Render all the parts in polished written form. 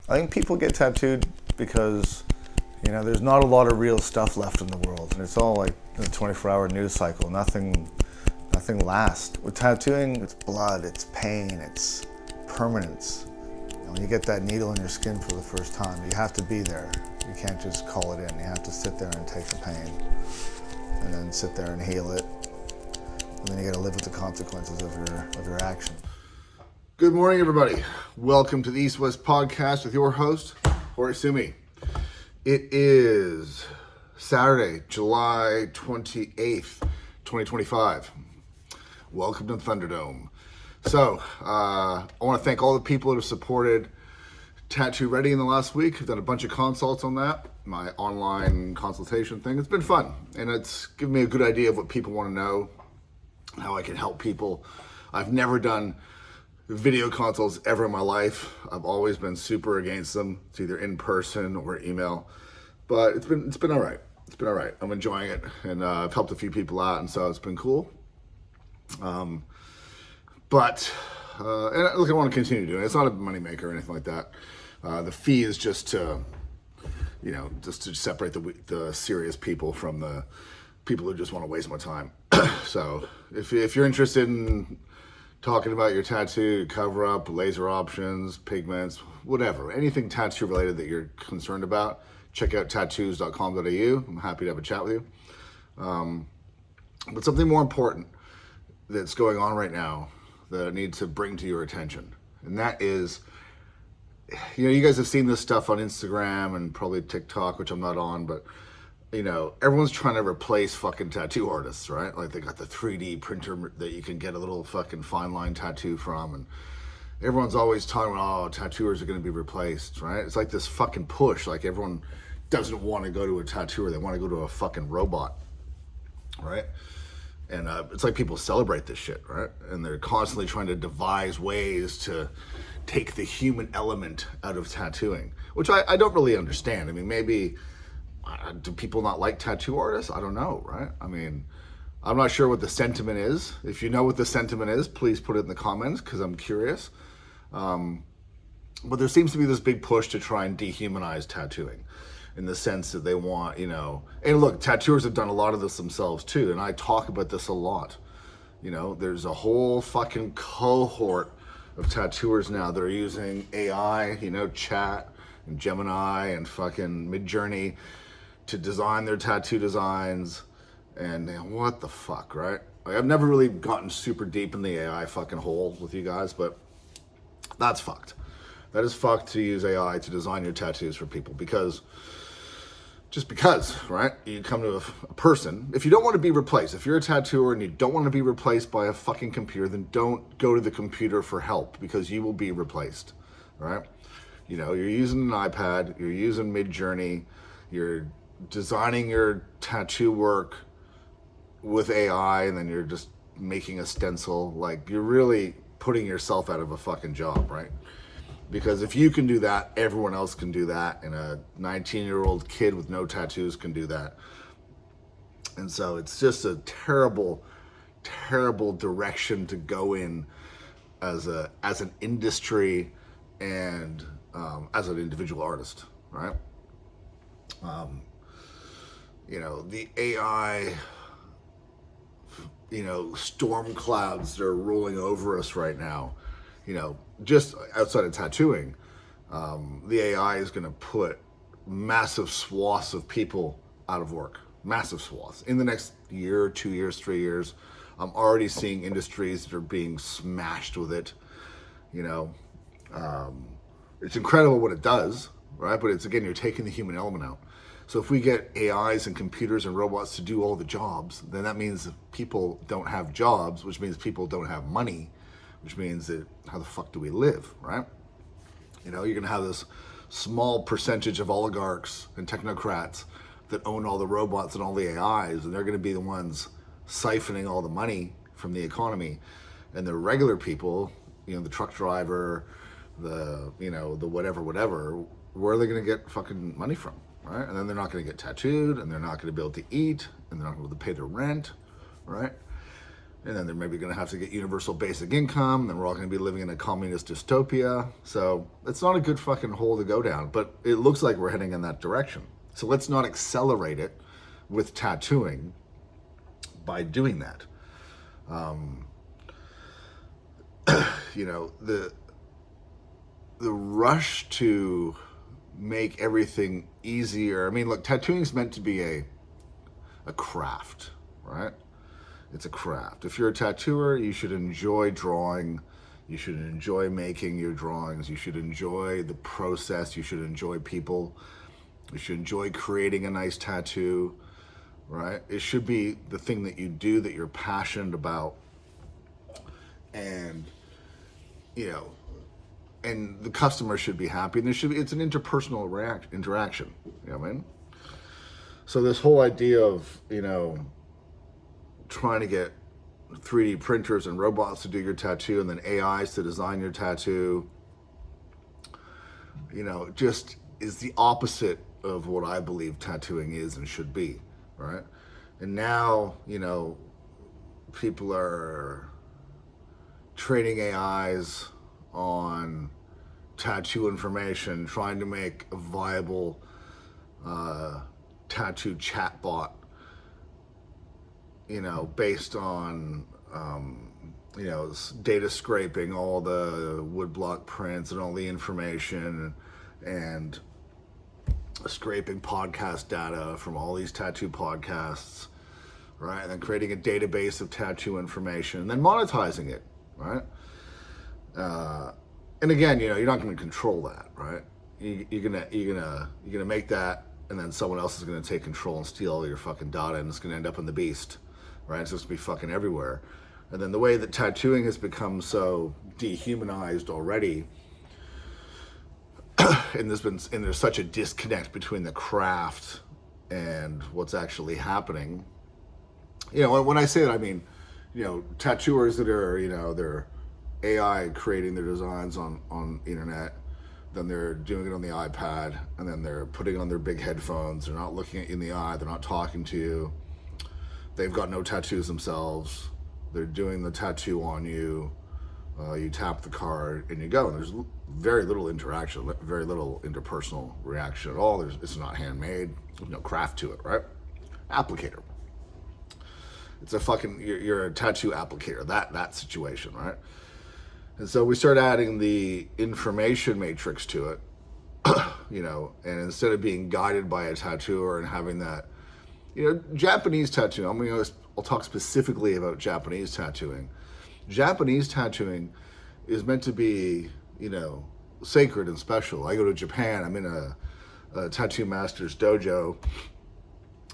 I think people get tattooed because, there's not a lot of real stuff left in the world, and it's all like a 24-hour news cycle. Nothing lasts. With tattooing, it's blood, it's pain, it's permanence. When you get that needle in your skin for the first time, you have to be there. You can't just call it in. You have to sit there and take the pain, and then sit there and heal it, and then you got to live with the consequences of your action. Good morning, everybody. Welcome to the East West Podcast with your host, Horisumi. It is Saturday, July 28th, 2025. Welcome to the Thunderdome. So, I want to thank all the people that have supported Tattoo Ready in the last week. I've done a bunch of consults on that, my online consultation thing. It's been fun, and it's given me a good idea of what people want to know, how I can help people. I've never done video consults ever in my life. I've always been super against them. It's either in person or email, but it's been all right. It's been all right. I'm enjoying it, and I've helped a few people out, and so it's been cool. And look, I want to continue doing it. It's not a moneymaker or anything like that. The fee is just to separate the serious people from the people who just want to waste my time. So if you're interested in talking about your tattoo, cover up, laser options, pigments, whatever, anything tattoo related that you're concerned about, check out tattoos.com.au. I'm happy to have a chat with you. But something more important that's going on right now that I need to bring to your attention, and that is, you guys have seen this stuff on Instagram and probably TikTok, which I'm not on, but everyone's trying to replace fucking tattoo artists, right? Like they got the 3D printer that you can get a little fucking fine line tattoo from, and everyone's always talking about, oh, tattooers are going to be replaced, right? It's like this fucking push. Like everyone doesn't want to go to a tattooer. They want to go to a fucking robot, right? And it's like people celebrate this shit, right? And they're constantly trying to devise ways to take the human element out of tattooing, which I don't really understand. I mean, maybe, do people not like tattoo artists? I don't know, right? I mean, I'm not sure what the sentiment is. If you know what the sentiment is, please put it in the comments, because I'm curious. But there seems to be this big push to try and dehumanize tattooing, in the sense that they want, and look, tattooers have done a lot of this themselves too, and I talk about this a lot. There's a whole fucking cohort of tattooers now that are using AI, chat and Gemini and fucking Midjourney to design their tattoo designs, and what the fuck, right? Like, I've never really gotten super deep in the AI fucking hole with you guys, but that's fucked. That is fucked to use AI to design your tattoos for people, because, right? You come to a person, if you don't want to be replaced, if you're a tattooer and you don't want to be replaced by a fucking computer, then don't go to the computer for help, because you will be replaced, right? You're using an iPad, you're using Midjourney, you're designing your tattoo work with AI, and then you're just making a stencil. Like, you're really putting yourself out of a fucking job, right? Because if you can do that, everyone else can do that, and a 19-year-old kid with no tattoos can do that. And so it's just a terrible, terrible direction to go in as an industry and as an individual artist, right? The AI, storm clouds that are rolling over us right now, just outside of tattooing, the AI is going to put massive swaths of people out of work. Massive swaths. In the next year, 2 years, 3 years, I'm already seeing industries that are being smashed with it. It's incredible what it does, right? But it's, again, you're taking the human element out. So if we get AIs and computers and robots to do all the jobs, then that means that people don't have jobs, which means people don't have money, which means that how the fuck do we live, right? You're going to have this small percentage of oligarchs and technocrats that own all the robots and all the AIs, and they're going to be the ones siphoning all the money from the economy. And the regular people, the truck driver, the whatever, where are they going to get fucking money from? Right? And then they're not going to get tattooed, and they're not going to be able to eat, and they're not going to be able to pay their rent, right? And then they're maybe going to have to get universal basic income. Then we're all going to be living in a communist dystopia. So it's not a good fucking hole to go down, but it looks like we're heading in that direction. So let's not accelerate it with tattooing by doing that. You know, the rush to make everything easier. I mean, look, tattooing is meant to be a craft, right? It's a craft. If you're a tattooer, you should enjoy drawing. You should enjoy making your drawings. You should enjoy the process. You should enjoy people. You should enjoy creating a nice tattoo, right? It should be the thing that you do that you're passionate about. And, you know, and the customer should be happy. And it's an interpersonal interaction, you know what I mean? So this whole idea of, you know, trying to get 3D printers and robots to do your tattoo and then AIs to design your tattoo, you know, just is the opposite of what I believe tattooing is and should be, right? And now, you know, people are training AIs on tattoo information, trying to make a viable tattoo chatbot, you know, based on, you know, data scraping all the woodblock prints and all the information and scraping podcast data from all these tattoo podcasts, right? And then creating a database of tattoo information and then monetizing it, right? And again, you know, you're not going to control that, right? You're gonna make that, and then someone else is going to take control and steal all your fucking data, and it's going to end up in the beast. Right, it's just to be fucking everywhere. And then the way that tattooing has become so dehumanized already, and there's such a disconnect between the craft and what's actually happening. You know, when I say that, I mean, you know, tattooers that are, you know, they're AI creating their designs on the internet, then they're doing it on the iPad, and then they're putting on their big headphones. They're not looking at you in the eye. They're not talking to you. They've got no tattoos themselves. They're doing the tattoo on you. You tap the card and you go. And there's very little interaction, very little interpersonal reaction at all. It's not handmade. There's no craft to it, right? Applicator. It's a fucking, you're a tattoo applicator, that situation, right? And so we start adding the information matrix to it, you know, and instead of being guided by a tattooer and having that, you know, Japanese tattooing, I'll talk specifically about Japanese tattooing. Japanese tattooing is meant to be, you know, sacred and special. I go to Japan, I'm in a tattoo master's dojo,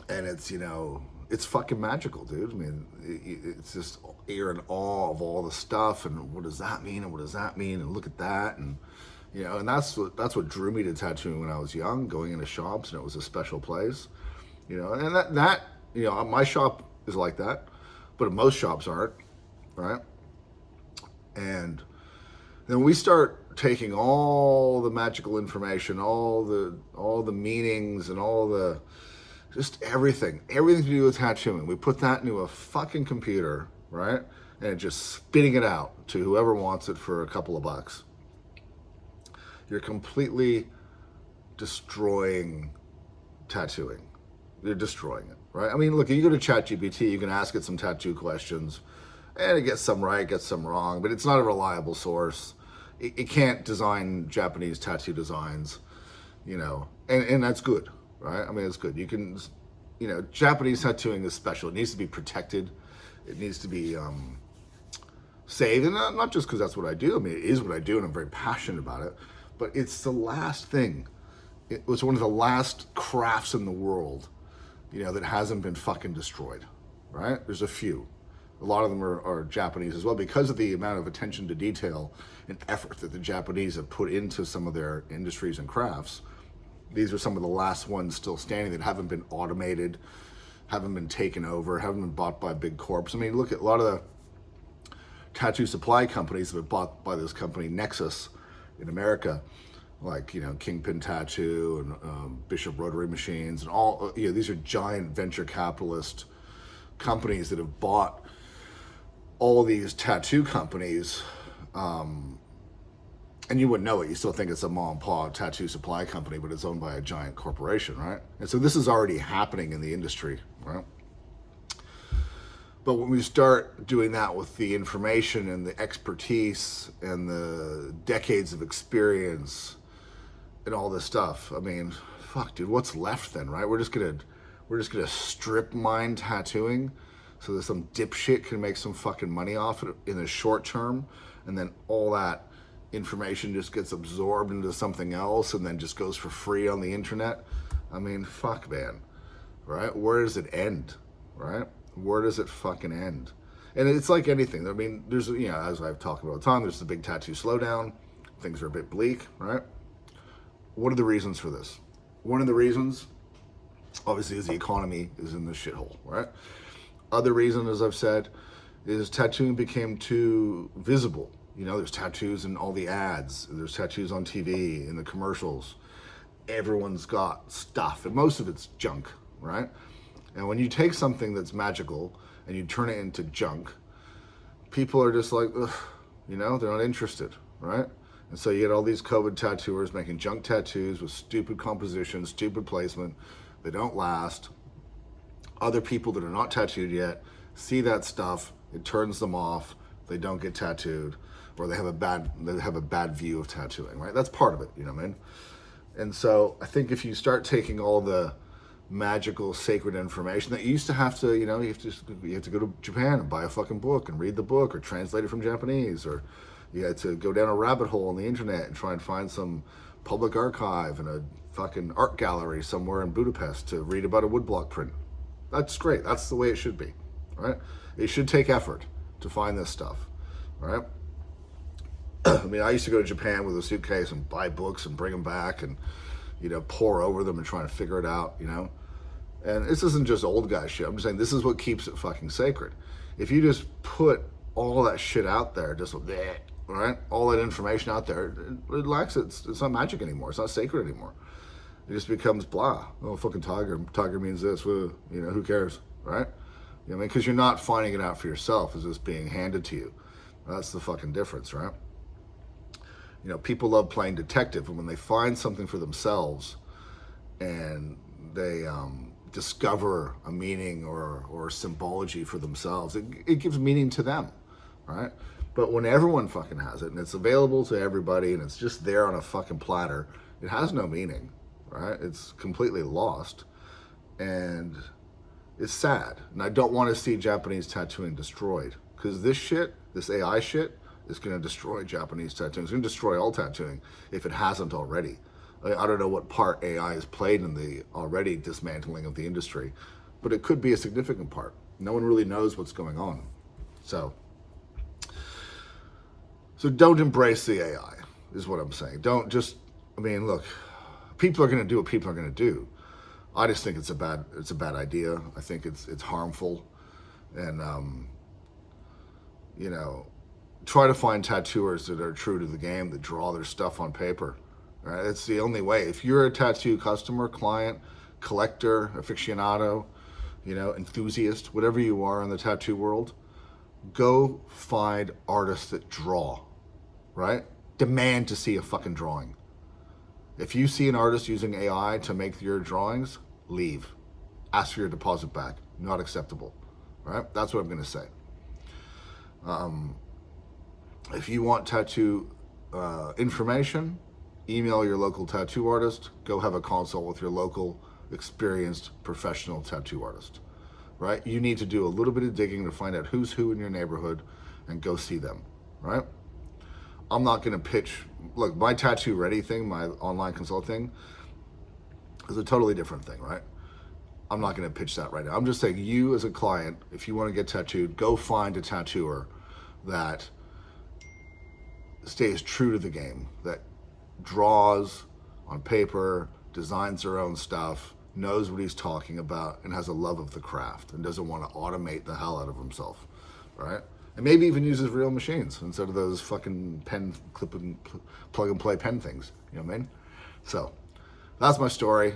and it's, you know, it's fucking magical, dude. I mean, it's just, you're in awe of all the stuff, and what does that mean, and what does that mean, and look at that, and, you know, and that's what drew me to tattooing when I was young, going into shops, and it was a special place. You know, and that you know, my shop is like that, but most shops aren't, right? And then we start taking all the magical information, all the meanings, and all the just everything to do with tattooing. We put that into a fucking computer, right? And just spitting it out to whoever wants it for a couple of bucks. You're completely destroying tattooing. You're destroying it, right? I mean, look, you go to ChatGPT, you can ask it some tattoo questions, and it gets some right, gets some wrong, but it's not a reliable source. It can't design Japanese tattoo designs, you know, and that's good, right? I mean, it's good. You can, you know, Japanese tattooing is special. It needs to be protected. It needs to be saved, and not just because that's what I do. I mean, it is what I do, and I'm very passionate about it, but it's the last thing. It was one of the last crafts in the world, you know, that hasn't been fucking destroyed, right? There's a few. A lot of them are Japanese as well, because of the amount of attention to detail and effort that the Japanese have put into some of their industries and crafts. These are some of the last ones still standing that haven't been automated, haven't been taken over, haven't been bought by big corps. I mean, look at a lot of the tattoo supply companies that have been bought by this company, Nexus, in America, like, you know, Kingpin Tattoo and Bishop Rotary Machines, and all, you know, these are giant venture capitalist companies that have bought all these tattoo companies, and you wouldn't know it. You still think it's a mom and pop tattoo supply company, but it's owned by a giant corporation, right? And so this is already happening in the industry, right? But when we start doing that with the information and the expertise and the decades of experience and all this stuff, I mean, fuck, dude, what's left then, right? We're just gonna strip mine tattooing so that some dipshit can make some fucking money off it in the short term, and then all that information just gets absorbed into something else and then just goes for free on the internet. I mean, fuck, man, right? Where does it end, right? Where does it fucking end? And it's like anything. I mean, there's, you know, as I've talked about all the time, there's the big tattoo slowdown. Things are a bit bleak, right? What are the reasons for this? One of the reasons, obviously, is the economy is in the shithole, right? Other reason, as I've said, is tattooing became too visible. You know, there's tattoos in all the ads. There's tattoos on TV, in the commercials. Everyone's got stuff, and most of it's junk, right? And when you take something that's magical and you turn it into junk, people are just like, ugh, you know, they're not interested, right? And so you get all these COVID tattooers making junk tattoos with stupid composition, stupid placement. They don't last. Other people that are not tattooed yet see that stuff, it turns them off, they don't get tattooed, or they have a bad view of tattooing, right? That's part of it, you know what I mean? And so I think if you start taking all the magical, sacred information that you used to have to, you know, you have to go to Japan and buy a fucking book and read the book or translate it from Japanese, or you had to go down a rabbit hole on the internet and try and find some public archive in a fucking art gallery somewhere in Budapest to read about a woodblock print. That's great. That's the way it should be, right? It should take effort to find this stuff, right? I mean, I used to go to Japan with a suitcase and buy books and bring them back and, you know, pour over them and try to figure it out, you know? And this isn't just old guy shit. I'm just saying this is what keeps it fucking sacred. If you just put all that shit out there, just bleh, right? All that information out there, it lacks, it's not magic anymore. It's not sacred anymore. It just becomes blah. Oh, fucking tiger. Tiger means this. You know, who cares, right? You know what I mean? Because you're not finding it out for yourself. It's just being handed to you. That's the fucking difference, right? You know, people love playing detective, and when they find something for themselves and they discover a meaning or symbology for themselves, it gives meaning to them, right? But when everyone fucking has it and it's available to everybody and it's just there on a fucking platter, it has no meaning, right? It's completely lost, and it's sad. And I don't want to see Japanese tattooing destroyed, because this shit, this AI shit, is going to destroy Japanese tattooing. It's going to destroy all tattooing if it hasn't already. I don't know what part AI has played in the already dismantling of the industry, but it could be a significant part. No one really knows what's going on. So don't embrace the AI, is what I'm saying. Don't just, I mean, look, people are going to do what people are going to do. I just think it's a bad idea. I think it's harmful, and you know, try to find tattooers that are true to the game, that draw their stuff on paper. Right? It's the only way. If you're a tattoo customer, client, collector, aficionado, you know, enthusiast, whatever you are in the tattoo world, go find artists that draw, right? Demand to see a fucking drawing. If you see an artist using AI to make your drawings, leave. Ask for your deposit back. Not acceptable, right? That's what I'm going to say. If you want tattoo information, email your local tattoo artist. Go have a consult with your local experienced professional tattoo artist, right? You need to do a little bit of digging to find out who's who in your neighborhood and go see them, right? I'm not going to pitch. Look, my Tattoo Ready thing, my online consult thing, is a totally different thing, right? I'm not going to pitch that right now. I'm just saying, you as a client, if you want to get tattooed, go find a tattooer that stays true to the game, that draws on paper, designs their own stuff, knows what he's talking about, and has a love of the craft, and doesn't want to automate the hell out of himself, right? And maybe even uses real machines instead of those fucking pen clip and plug and play pen things. You know what I mean? So that's my story.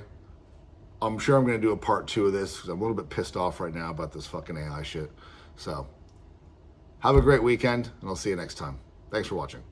I'm sure I'm going to do a part 2 of this, because I'm a little bit pissed off right now about this fucking AI shit. So Have a great weekend, and I'll see you next time. Thanks for watching.